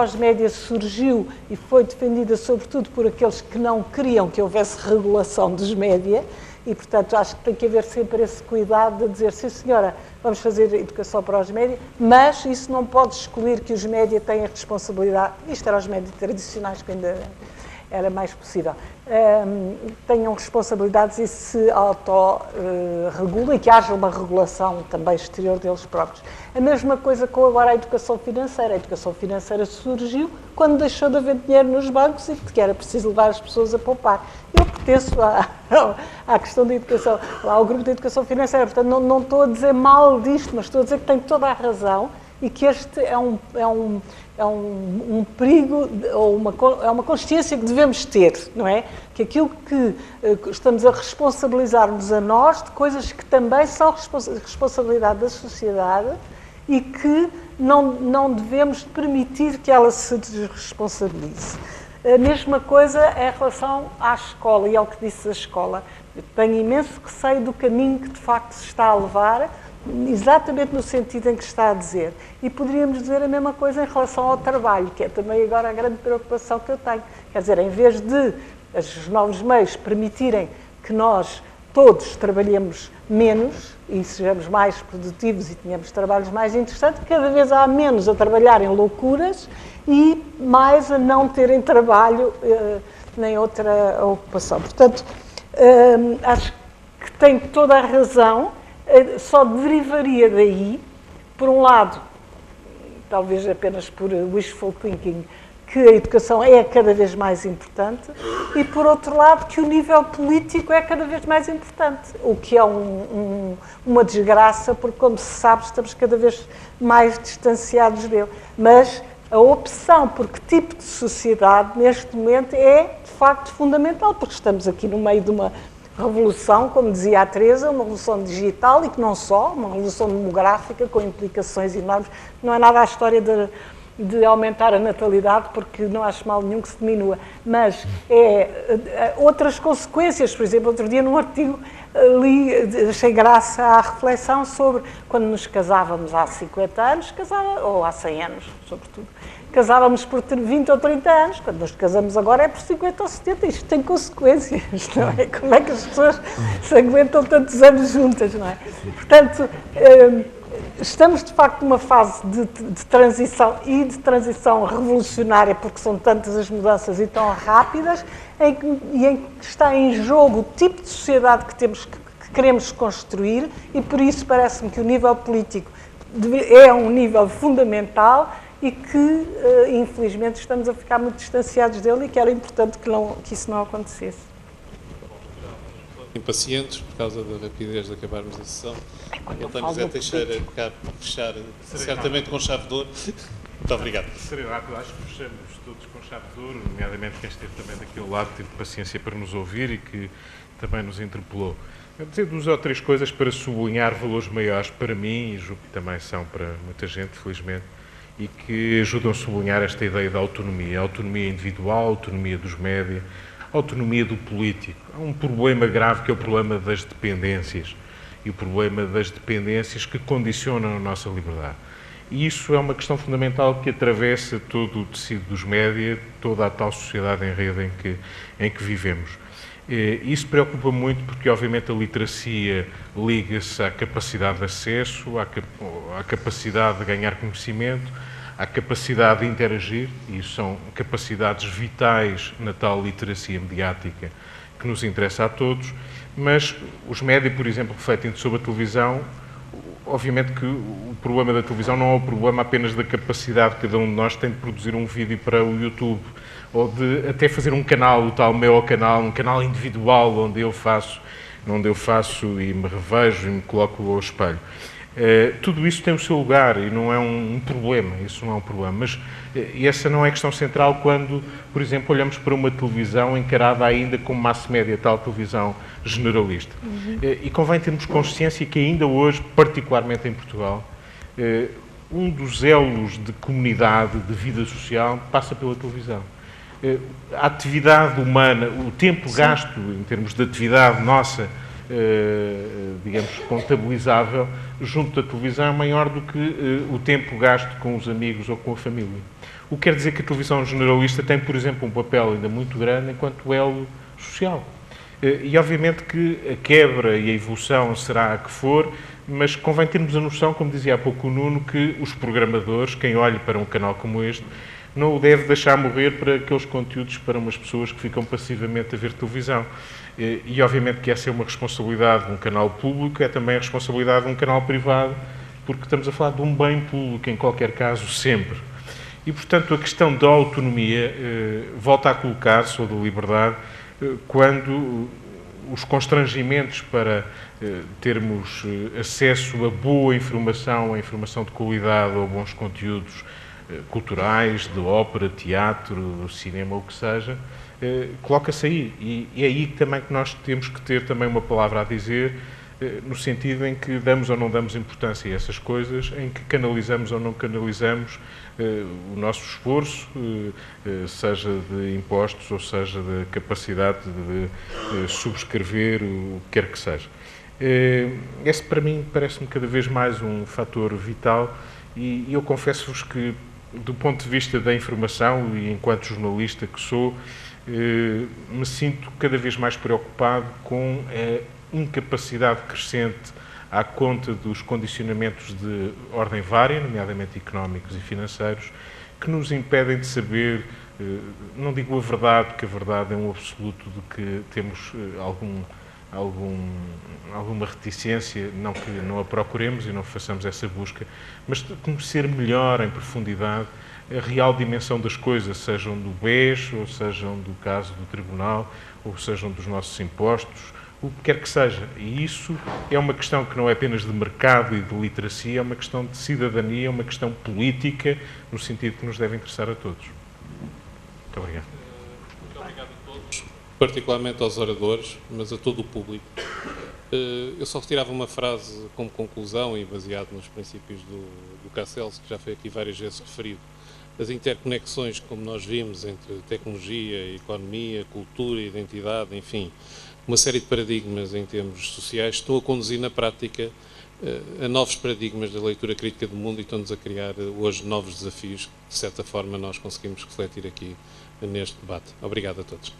Os médias surgiu e foi defendida sobretudo por aqueles que não queriam que houvesse regulação dos média e, portanto, acho que tem que haver sempre esse cuidado de dizer, sim senhora, vamos fazer educação para os média, mas isso não pode excluir que os média têm a responsabilidade, isto era os médias tradicionais que ainda era mais possível, tenham responsabilidades e se autorregulem e que haja uma regulação também exterior deles próprios. A mesma coisa com agora a educação financeira. A educação financeira surgiu quando deixou de haver dinheiro nos bancos e que era preciso levar as pessoas a poupar. Eu pertenço à questão da educação, ao grupo de educação financeira, portanto não estou a dizer mal disto, mas estou a dizer que tem toda a razão e que este é um perigo, ou é uma consciência que devemos ter, não é? Que aquilo que estamos a responsabilizar-nos a nós de coisas que também são responsabilidade da sociedade e que não devemos permitir que ela se desresponsabilize. A mesma coisa é em relação à escola e ao que disse a escola. Eu tenho imenso receio do caminho que de facto se está a levar, exatamente no sentido em que está a dizer. E poderíamos dizer a mesma coisa em relação ao trabalho, que é também agora a grande preocupação que eu tenho. Quer dizer, em vez de os novos meios permitirem que nós todos trabalhemos menos e sejamos mais produtivos e tenhamos trabalhos mais interessantes, cada vez há menos a trabalhar em loucuras e mais a não terem trabalho nem outra ocupação. Portanto, acho que tem toda a razão. Só derivaria daí, por um lado, talvez apenas por wishful thinking, que a educação é cada vez mais importante e, por outro lado, que o nível político é cada vez mais importante, o que é uma desgraça, porque, como se sabe, estamos cada vez mais distanciados dele. Mas a opção por que tipo de sociedade, neste momento, é, de facto, fundamental, porque estamos aqui no meio de uma revolução, como dizia a Teresa, uma revolução digital e que não só, uma revolução demográfica com implicações enormes. Não é nada a história de aumentar a natalidade, porque não acho mal nenhum que se diminua, mas outras consequências. Por exemplo, outro dia num artigo li, achei graça à reflexão sobre quando nos casávamos há 50 anos, ou há 100 anos, sobretudo, casávamos por 20 ou 30 anos, quando nos casamos agora é por 50 ou 70, isto tem consequências, não é? Como é que as pessoas se aguentam tantos anos juntas, não é? Portanto, estamos de facto numa fase de transição e de transição revolucionária, porque são tantas as mudanças e tão rápidas, em que está em jogo o tipo de sociedade que queremos construir e por isso parece-me que o nível político é um nível fundamental e que, infelizmente, estamos a ficar muito distanciados dele e que era importante que isso não acontecesse. Impacientes por causa da rapidez de acabarmos a sessão. António José Teixeira, cá fechar, certamente com chave de ouro. Muito obrigado. Serei rápido, acho que fechamos todos com chave de ouro, nomeadamente quem esteve também daquele lado, teve paciência para nos ouvir e que também nos interpelou. Vou dizer 2 ou 3 coisas para sublinhar valores maiores para mim e julgo que também são para muita gente, felizmente, e que ajudam a sublinhar esta ideia da autonomia. A autonomia individual, a autonomia dos média, a autonomia do político. Há um problema grave que é o problema das dependências e o problema das dependências que condicionam a nossa liberdade. E isso é uma questão fundamental que atravessa todo o tecido dos média, toda a tal sociedade em rede em que vivemos. Isso preocupa muito porque, obviamente, a literacia liga-se à capacidade de acesso, à capacidade de ganhar conhecimento, à capacidade de interagir, e isso são capacidades vitais na tal literacia mediática que nos interessa a todos, mas os média, por exemplo, refletem sobre a televisão. Obviamente que o problema da televisão não é o problema apenas da capacidade que cada um de nós tem de produzir um vídeo para o YouTube, ou de até fazer um canal, o tal meu canal, um canal individual onde eu faço e me revejo e me coloco ao espelho. Tudo isso tem o seu lugar e não é um problema, isso não é um problema, mas essa não é a questão central quando, por exemplo, olhamos para uma televisão encarada ainda como mass media, tal televisão generalista. E convém termos consciência que ainda hoje, particularmente em Portugal, um dos elos de comunidade, de vida social, passa pela televisão. A atividade humana, o tempo gasto em termos de atividade nossa, digamos, contabilizável junto da televisão é maior do que o tempo gasto com os amigos ou com a família. O que quer dizer que a televisão generalista tem, por exemplo, um papel ainda muito grande enquanto elo social. E obviamente que a quebra e a evolução será a que for, mas convém termos a noção, como dizia há pouco o Nuno, que os programadores, quem olhe para um canal como este, não o deve deixar morrer para aqueles conteúdos para umas pessoas que ficam passivamente a ver televisão. E obviamente que essa é uma responsabilidade de um canal público, é também a responsabilidade de um canal privado, porque estamos a falar de um bem público, em qualquer caso, sempre. E, portanto, a questão da autonomia volta a colocar-se, ou da liberdade, quando os constrangimentos para termos acesso a boa informação, a informação de qualidade ou bons conteúdos culturais, de ópera, teatro, cinema, ou o que seja, coloca-se aí. E é aí também que nós temos que ter também uma palavra a dizer, no sentido em que damos ou não damos importância a essas coisas, em que canalizamos ou não canalizamos o nosso esforço, seja de impostos ou seja de capacidade de subscrever o que quer que seja. Esse, para mim, parece-me cada vez mais um fator vital e eu confesso-vos que, do ponto de vista da informação e enquanto jornalista que sou, me sinto cada vez mais preocupado com a incapacidade crescente à conta dos condicionamentos de ordem vária, nomeadamente económicos e financeiros, que nos impedem de saber, não digo a verdade, porque a verdade é um absoluto de que temos alguma reticência, não que não a procuremos e não façamos essa busca, mas de conhecer melhor, em profundidade, a real dimensão das coisas, sejam do BES, ou sejam do caso do Tribunal, ou sejam dos nossos impostos, o que quer que seja. E isso é uma questão que não é apenas de mercado e de literacia, é uma questão de cidadania, é uma questão política, no sentido que nos deve interessar a todos. Muito obrigado. Muito obrigado a todos, particularmente aos oradores, mas a todo o público. Eu só retirava uma frase como conclusão e baseado nos princípios do Castells, que já foi aqui várias vezes referido. As interconexões, como nós vimos, entre tecnologia, economia, cultura, identidade, enfim, uma série de paradigmas em termos sociais estão a conduzir na prática a novos paradigmas da leitura crítica do mundo e estão-nos a criar hoje novos desafios que, de certa forma, nós conseguimos refletir aqui neste debate. Obrigado a todos.